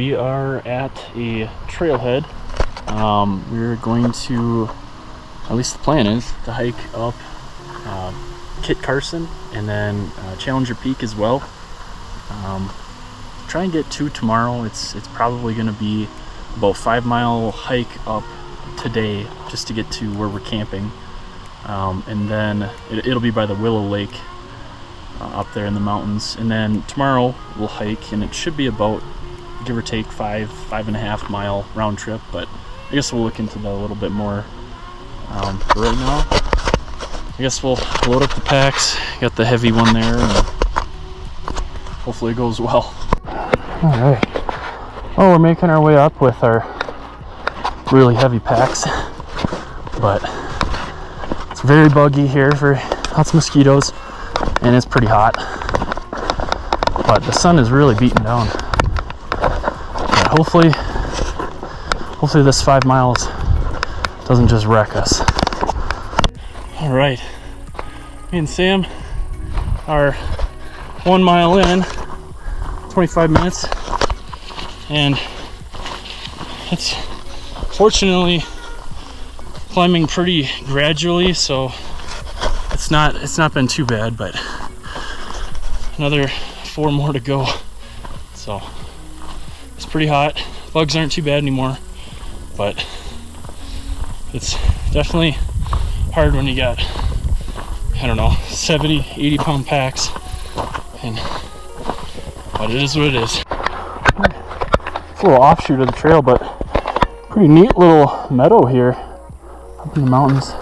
we are at a trailhead. We're going to, at least the plan is, to hike up Carson and then Challenger Peak as well. Try and get to tomorrow. It's probably going to be about 5-mile hike up today just to get to where we're camping, and then it'll be by the Willow Lake up there in the mountains, and then tomorrow we'll hike, and it should be about, give or take, 5.5 mile round trip, but I guess we'll look into that a little bit more. But right now I guess we'll load up the packs. Got the heavy one there, and hopefully it goes well. Alright, well, we're making our way up with our really heavy packs, but it's very buggy here, lots of mosquitoes, and it's pretty hot, but the sun is really beating down. But hopefully this 5 miles doesn't just wreck us. All right, me and Sam are 1 mile in, 25 minutes, and it's fortunately climbing pretty gradually, so it's not been too bad, but another 4 more to go. So it's pretty hot. Bugs aren't too bad anymore, but it's definitely hard when you got, I don't know, 70-80 pound packs, but it is what it is. It's a little offshoot of the trail, but pretty neat little meadow here up in the mountains.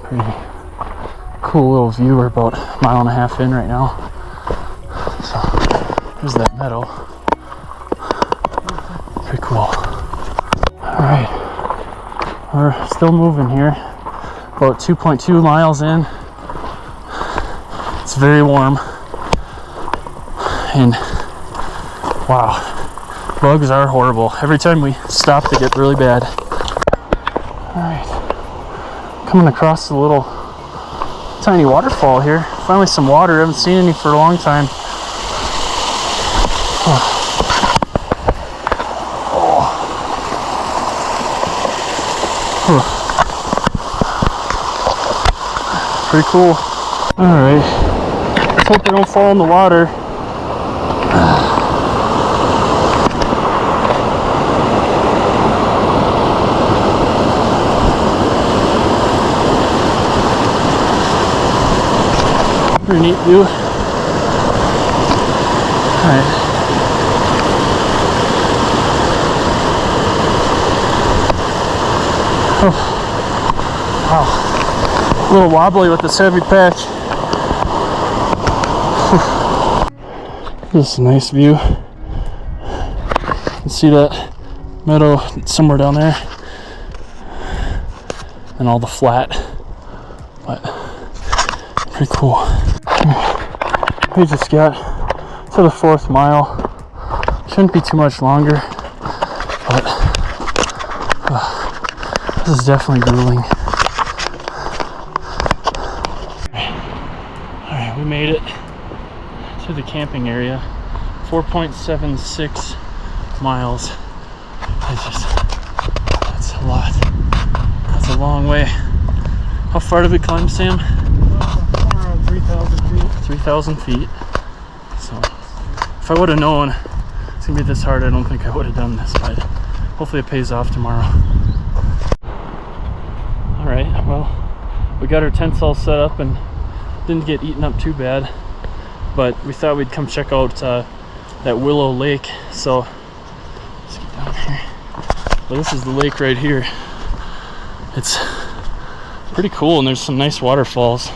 Pretty cool little view. We're about 1.5 miles in right now. So there's that meadow. Pretty cool. Alright, we're still moving here. About 2.2 miles in. It's very warm. And wow, bugs are horrible. Every time we stop, they get really bad. Alright, coming across a little tiny waterfall here. Finally some water. I haven't seen any for a long time. Oh. Pretty cool. Alright, let's hope I don't fall in the water. Pretty neat view. Alright. Oh. Wow. A little wobbly with this heavy pack. This is a nice view. You can see that meadow somewhere down there, and all the flat, but pretty cool. We just got to the 4th mile. Shouldn't be too much longer, but this is definitely grueling. Alright, we made it to the camping area. 4.76 miles. That's a lot. That's a long way. How far did we climb, Sam? Around 3,000 feet. 3,000 feet. So if I would have known it's gonna be this hard, I don't think I would have done this, but hopefully it pays off tomorrow. Alright, well, we got our tents all set up and didn't get eaten up too bad, but we thought we'd come check out that Willow Lake. So let's get down here. Well, this is the lake right here. It's pretty cool, and there's some nice waterfalls.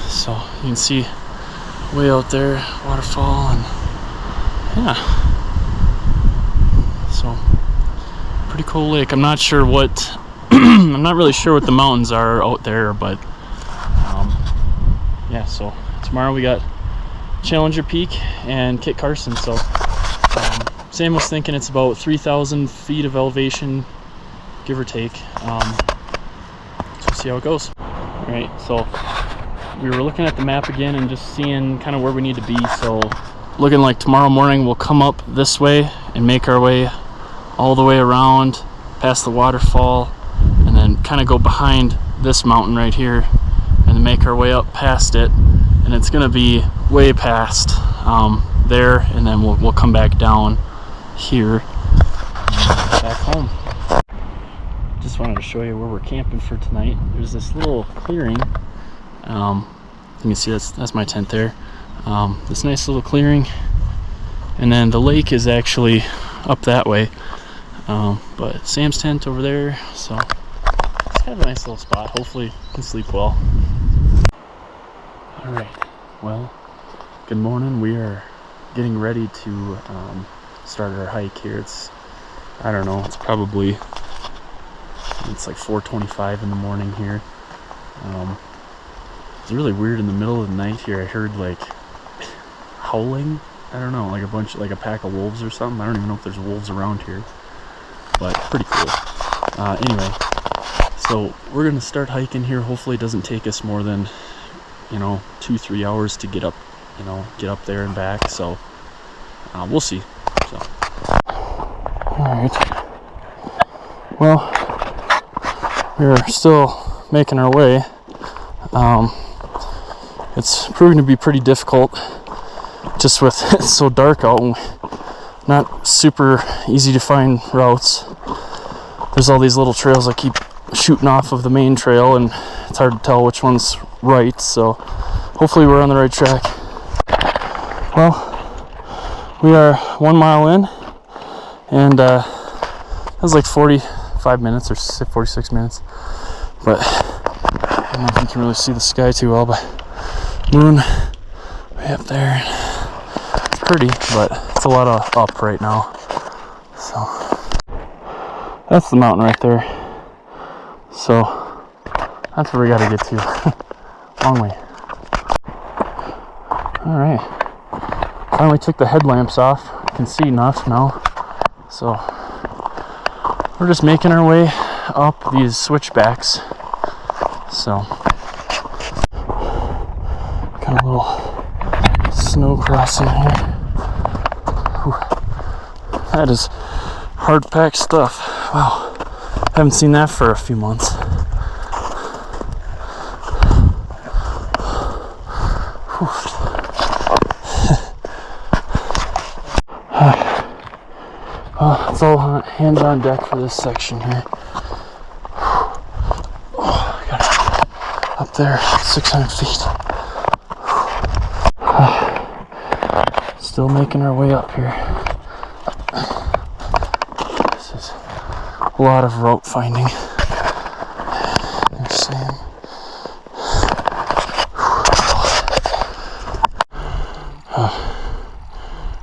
So you can see way out there, waterfall, and yeah. So pretty cool lake. I'm not sure what I'm not really sure what the mountains are out there, but yeah. So tomorrow we got Challenger Peak and Carson. So Sam was thinking it's about 3,000 feet of elevation, give or take. So see how it goes. All right, so we were looking at the map again and just seeing kind of where we need to be. So looking like tomorrow morning we'll come up this way and make our way all the way around past the waterfall, and then kind of go behind this mountain right here and then make our way up past it, and it's gonna be way past there, and then we'll come back down here and back home. Just wanted to show you where we're camping for tonight. There's this little clearing. You can see that's my tent there. This nice little clearing, and then the lake is actually up that way. But Sam's tent over there, so it's kind of a nice little spot. Hopefully you can sleep well. All right, well, good morning. We are getting ready to start our hike here. I don't know, it's like 4:25 in the morning here. It's really weird in the middle of the night here. I heard like howling. I don't know, like a pack of wolves or something. I don't even know if there's wolves around here, but pretty cool. Anyway, so we're gonna start hiking here. Hopefully it doesn't take us more than 2-3 hours to get up there and back. So we'll see. So all right, well, we're still making our way. It's proving to be pretty difficult just with it's so dark out and not super easy to find routes. There's all these little trails that keep shooting off of the main trail, and it's hard to tell which one's right, so hopefully we're on the right track. Well, we are 1 mile in, and that was like 45 minutes or 46 minutes, but I don't know if you can really see the sky too well, but moon way up there. It's pretty, but it's a lot of up right now. So that's the mountain right there. So that's where we gotta get to. Long way. Alright. Finally took the headlamps off. I can see enough now. So we're just making our way up these switchbacks. So got a little snow crossing here. Whew. That is hard packed stuff. Wow. Haven't seen that for a few months. Well, it's all hands on deck for this section here. Oh, I got up there 600 feet. Still making our way up here. This is a lot of rope finding. There's Sam.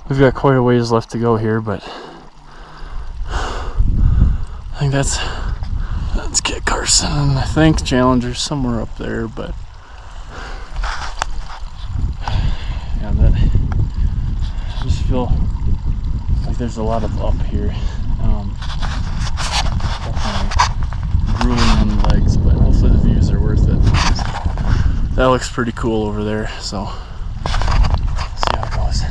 We've got quite a ways left to go here, but I think that's get Carson, and I think Challenger's somewhere up there, but yeah, I just feel like there's a lot of up here. Definitely grueling on the legs, but hopefully the views are worth it. That looks pretty cool over there, so see how it goes.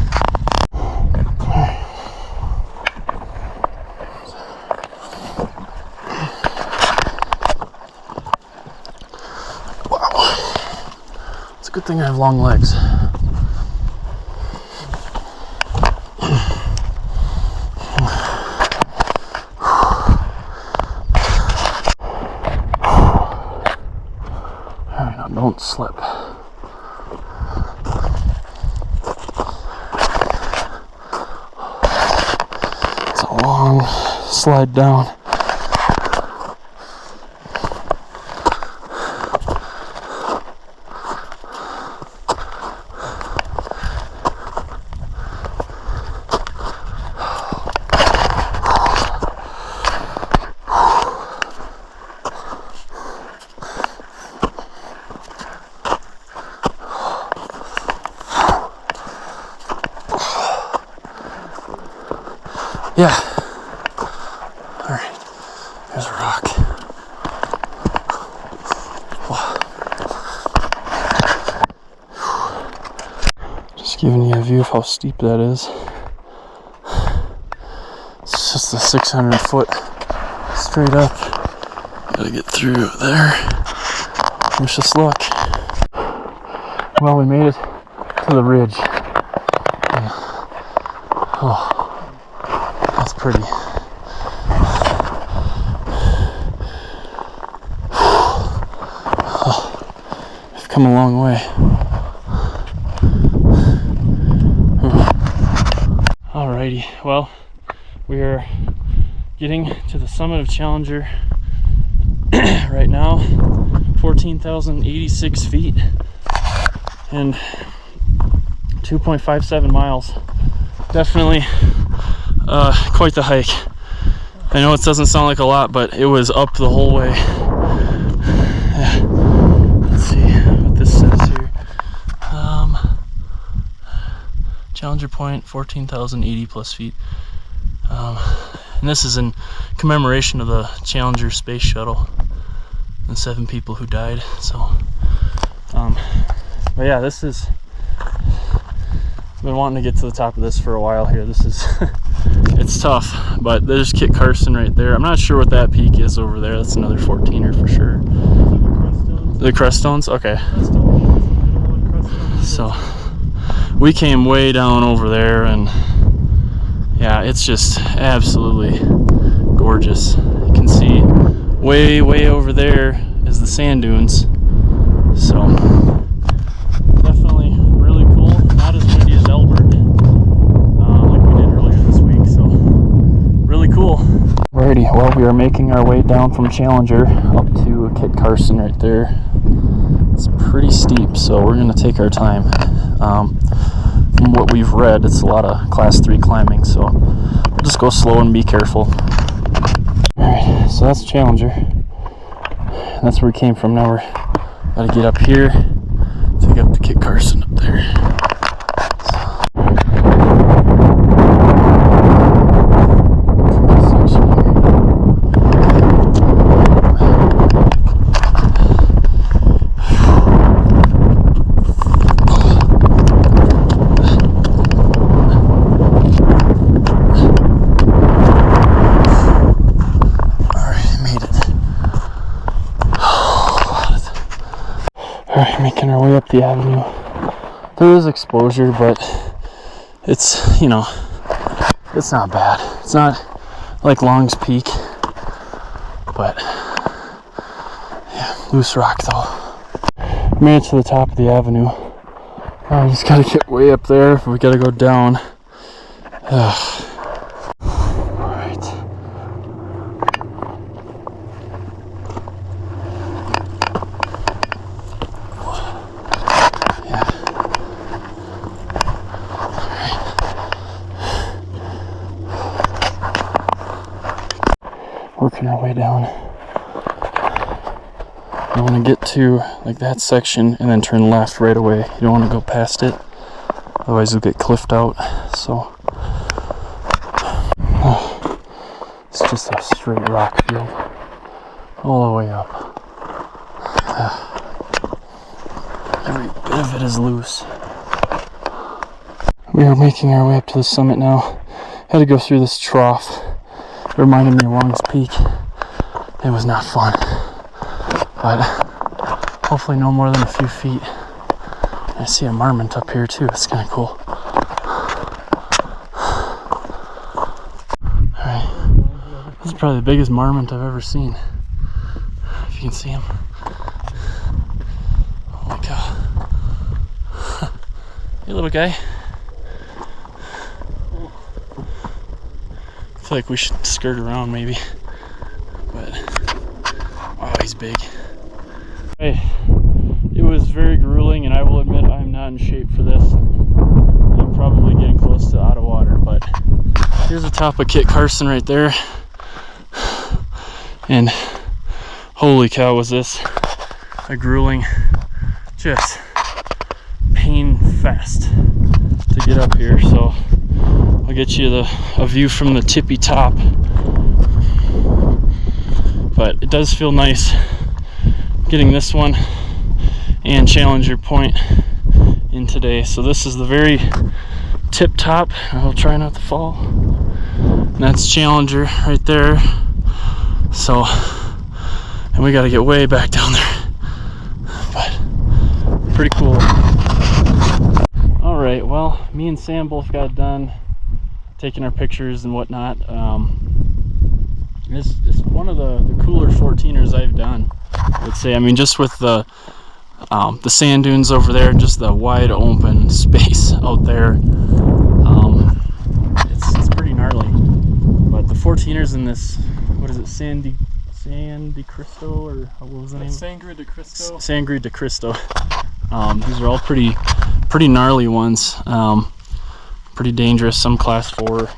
Good thing I have long legs. Alright, now don't slip. It's a long slide down. Yeah. Alright. There's a rock. Wow. Giving you a view of how steep that is. It's just a 600 foot straight up. Gotta get through there. Wish us luck. Well, we made it to the ridge. Oh, that's pretty. We've come a long way. Alrighty, well, we are getting to the summit of Challenger right now. 14,086 feet and 2.57 miles. Definitely quite the hike. I know it doesn't sound like a lot, but it was up the whole way. Let's see what this says here. Challenger Point, 14,080 plus feet. And this is in commemoration of the Challenger space shuttle and 7 people who died. So, but yeah, this is. I've been wanting to get to the top of this for a while here. This is, it's tough, but there's Kit Carson right there. I'm not sure what that peak is over there. That's another 14er for sure. The crest stones? Okay. So, we came way down over there, and yeah, it's just absolutely gorgeous. You can see way over there is the sand dunes. So, definitely really cool. Not as windy as Elbert, like we did earlier this week. So, really cool. Alrighty, well, we are making our way down from Challenger up to Kit Carson right there. It's pretty steep, so we're going to take our time. From what we've read, it's a lot of class 3 climbing, so we'll just go slow and be careful. Alright, so that's Challenger. That's where we came from. Now we're got to get up here to get up to Kit Carson up there. Making our way up the avenue. There is exposure, but it's, you know, it's not bad. It's not like Long's Peak, but yeah, loose rock though. Made it to the top of the avenue. I just gotta get way up there. We gotta go down. Working our way down. You want to get to like that section and then turn left right away. You don't want to go past it, otherwise you'll get cliffed out. So it's just a straight rock field all the way up. Every bit of it is loose. We are making our way up to the summit now. Had to go through this trough. It reminded me of Long's Peak. It was not fun, but hopefully no more than a few feet. I see a marmot up here too. It's kind of cool. Alright, this is probably the biggest marmot I've ever seen. If you can see him. Oh my god. Hey little guy. I feel like we should skirt around maybe, but oh, he's big. Hey, it was very grueling, and I will admit I'm not in shape for this. I'm probably getting close to out of water, but here's the top of Kit Carson right there, and holy cow, was this a grueling, just pain fest to get up here. So I'll get you a view from the tippy top, but it does feel nice getting this one and Challenger Point in today. So this is the very tip top. I'll try not to fall. And that's Challenger right there. So, and we got to get way back down there. But pretty cool. All right, well, me and Sam both got done taking our pictures and whatnot. It's one of the cooler 14ers I've done, I would say. I mean, just with the sand dunes over there, just the wide open space out there, it's pretty gnarly. But the 14ers in this, what is it, Sandy Cristo, or what was the name? Sangre de Cristo. Sangre de Cristo. These are all pretty gnarly ones. Pretty dangerous, some class 4.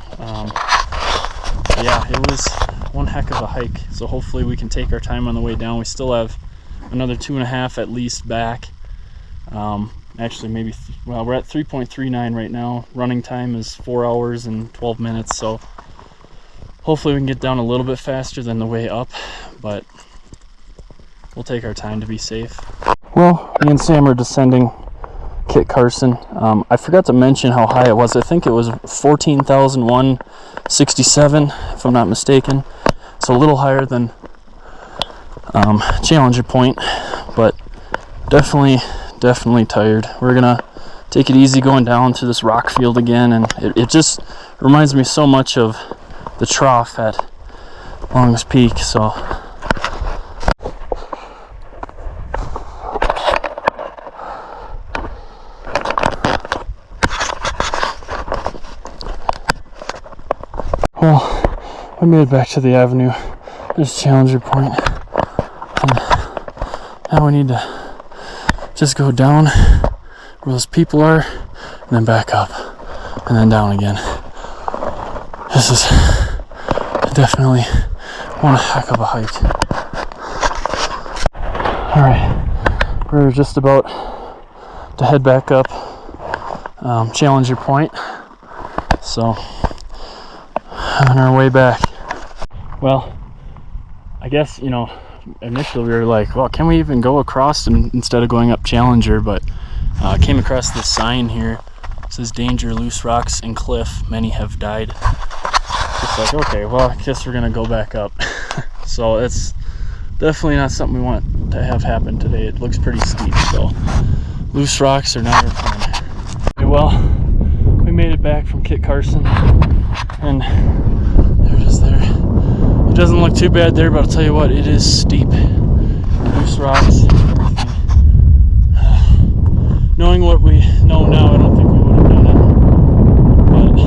Yeah, it was one heck of a hike. So hopefully we can take our time on the way down. We still have another 2.5 at least back. Actually, maybe well, we're at 3.39 right now. Running time is 4 hours and 12 minutes. So hopefully we can get down a little bit faster than the way up, but we'll take our time to be safe. Well, me and Sam are descending Kit Carson. I forgot to mention how high it was. I think it was 14,167, if I'm not mistaken. So a little higher than Challenger Point, but definitely tired. We're gonna take it easy going down to this rock field again, and it just reminds me so much of the trough at Longs Peak. So well, we made it back to the avenue. There's Challenger Point. And now we need to just go down where those people are, and then back up, and then down again. This is definitely one heck of a hike. Alright, we're just about to head back up Challenger Point. So, on our way back. Well, I guess, you know, initially we were like, well, can we even go across instead of going up Challenger? But I came across this sign here. It says, "Danger, loose rocks and cliff, many have died." It's like, okay, well, I guess we're gonna go back up. So it's definitely not something we want to have happen today. It looks pretty steep, so loose rocks are not our friend. Okay, well, we made it back from Kit Carson, and they're just there. It doesn't look too bad there, but I'll tell you what, it is steep. Loose rocks, everything. Knowing what we know now, I don't think we would have done it. But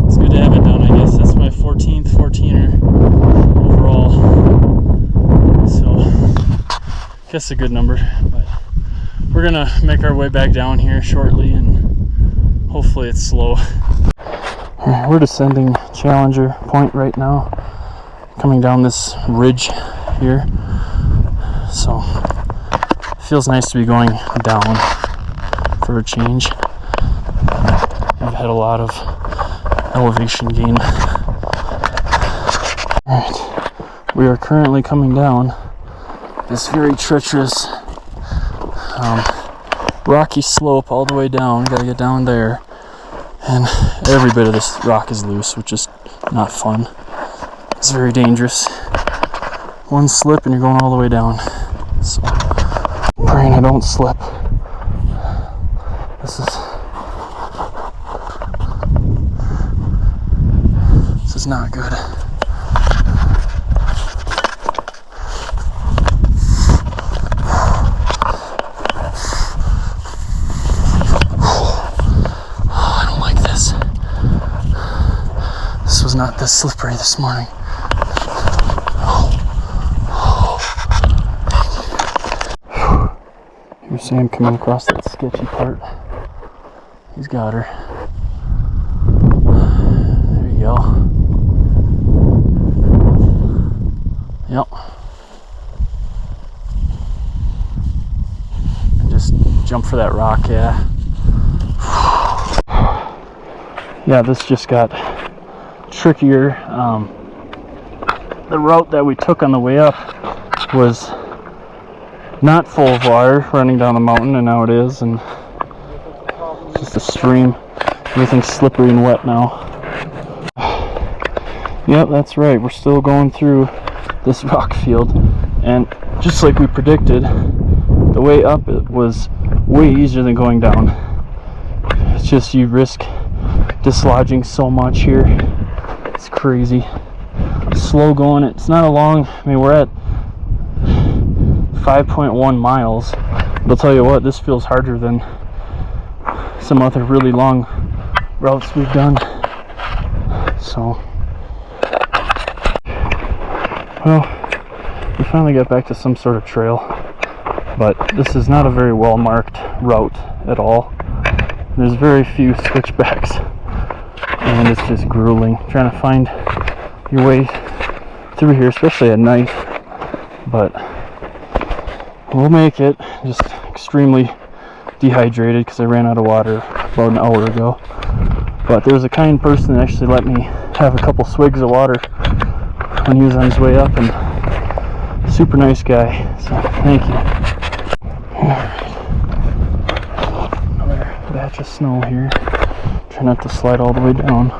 it's good to have it done, I guess. That's my 14th 14er overall. So, I guess a good number. But we're gonna make our way back down here shortly, and hopefully it's slow. Alright, we're descending Challenger Point right now, coming down this ridge here. So it feels nice to be going down for a change. We've had a lot of elevation gain. Alright, we are currently coming down this very treacherous rocky slope all the way down. Gotta get down there, and every bit of this rock is loose, which is not fun. It's very dangerous. One slip and you're going all the way down. So, praying I don't slip. This is not good. I don't like this. This was not this slippery this morning. Here's Sam coming across that sketchy part. He's got her. There you go. Yep. And just jump for that rock, yeah. Yeah, this just got trickier. The route that we took on the way up was not full of water running down the mountain, and now it is, and just a stream. Everything's slippery and wet now. Yep, that's right. We're still going through this rock field, and just like we predicted, the way up it was way easier than going down. It's just you risk dislodging so much here. It's crazy. Slow going. It's not a long, I mean, we're at 5.1 miles. I'll tell you what, this feels harder than some other really long routes we've done. So, well, we finally got back to some sort of trail, but this is not a very well marked route at all. There's very few switchbacks, and it's just grueling trying to find your way through here, especially at night. But we'll make it. Just extremely dehydrated because I ran out of water about an hour ago. But there was a kind person that actually let me have a couple swigs of water when he was on his way up, and super nice guy, so thank you. Alright, another batch of snow here. Try not to slide all the way down.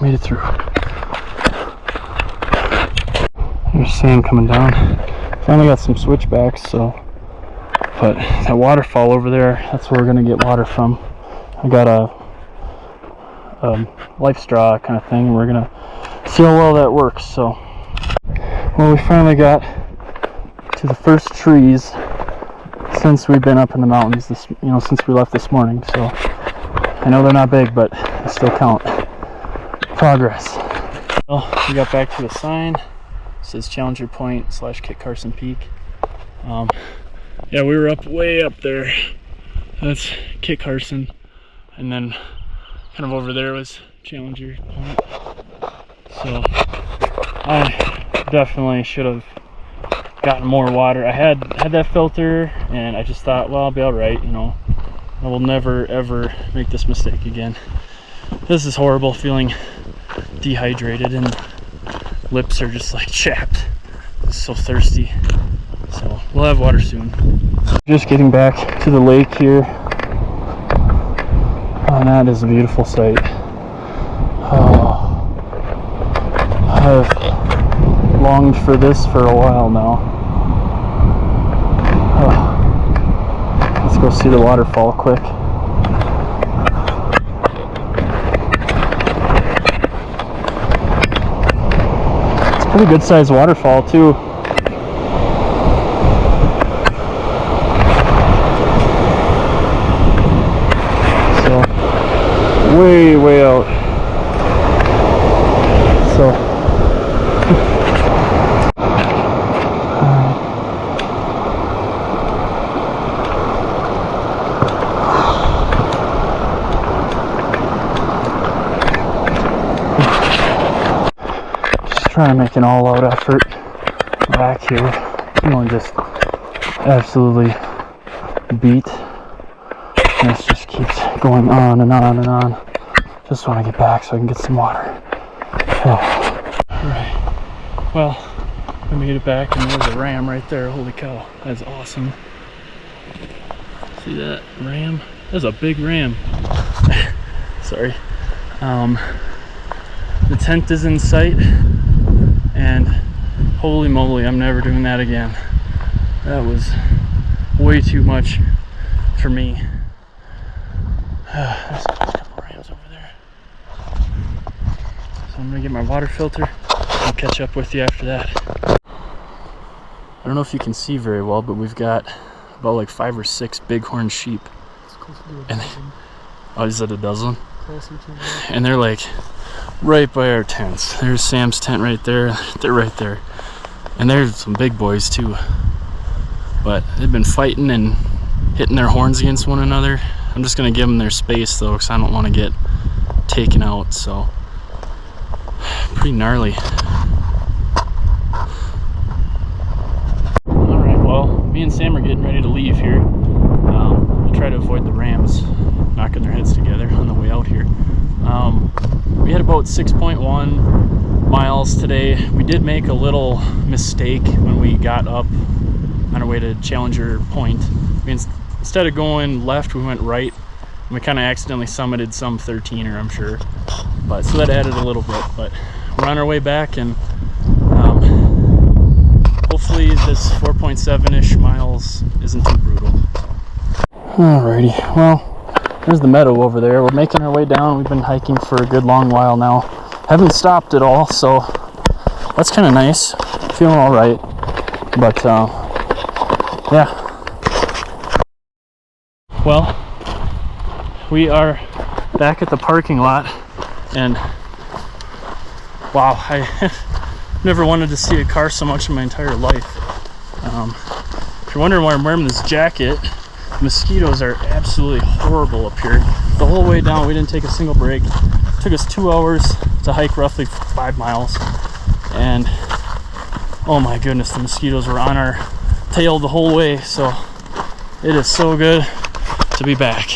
Made it through. There's sand coming down. Finally got some switchbacks, so, but that waterfall over there, that's where we're gonna get water from. I got a life straw kind of thing, and we're gonna see how well that works. So, well, we finally got to the first trees since we've been up in the mountains. Since we left this morning. So I know they're not big, but they still count. Progress. Well, we got back to the sign. It says Challenger Point / Kit Carson Peak. Yeah, we were way up there. That's Kit Carson, and then kind of over there was Challenger Point. So I definitely should have gotten more water. I had that filter, and I just thought, well, I'll be all right. I will never ever make this mistake again. This is horrible, feeling dehydrated and lips are just like chapped. It's so thirsty. So we'll have water soon. Just getting back to the lake here. Oh, that is a beautiful sight. Oh, I've longed for this for a while now. Oh, let's go see the waterfall quick. Pretty good sized waterfall too. So way out. So trying to make an all-out effort back here. Just absolutely beat. This just keeps going on and on and on. Just want to get back so I can get some water. Oh. Alright. Well, I made it back, and there's a ram right there. Holy cow, that's awesome. See that ram? That's a big ram. Sorry. The tent is in sight. And holy moly, I'm never doing that again. That was way too much for me. There's a couple rams over there. So I'm gonna get my water filter. I'll catch up with you after that. I don't know if you can see very well, but we've got about like 5 or 6 bighorn sheep. It's close to a dozen. Oh, is it a dozen? Closer to that. And they're like right by our tents. There's Sam's tent right there. They're right there. And there's some big boys too. But they've been fighting, and hitting their horns against one another. I'm just gonna give them their space though, because I don't want to get taken out. So pretty gnarly. All right, well, me and Sam are getting ready to leave here. We'll try to avoid the rams knocking their heads together on the way out here. We had about 6.1 miles today. We did make a little mistake when we got up on our way to Challenger Point. Instead of going left, we went right, and we kind of accidentally summited some 13er, I'm sure. But so that added a little bit. But we're on our way back, and hopefully this 4.7-ish miles isn't too brutal. Alrighty, well, there's the meadow over there. We're making our way down. We've been hiking for a good long while now. Haven't stopped at all, so that's kind of nice. Feeling all right, but yeah. Well, we are back at the parking lot, and wow, I never wanted to see a car so much in my entire life. If you're wondering why I'm wearing this jacket, mosquitoes are absolutely horrible up here. The whole way down, we didn't take a single break. It took us 2 hours to hike roughly 5 miles, and oh my goodness, the mosquitoes were on our tail the whole way. So it is so good to be back.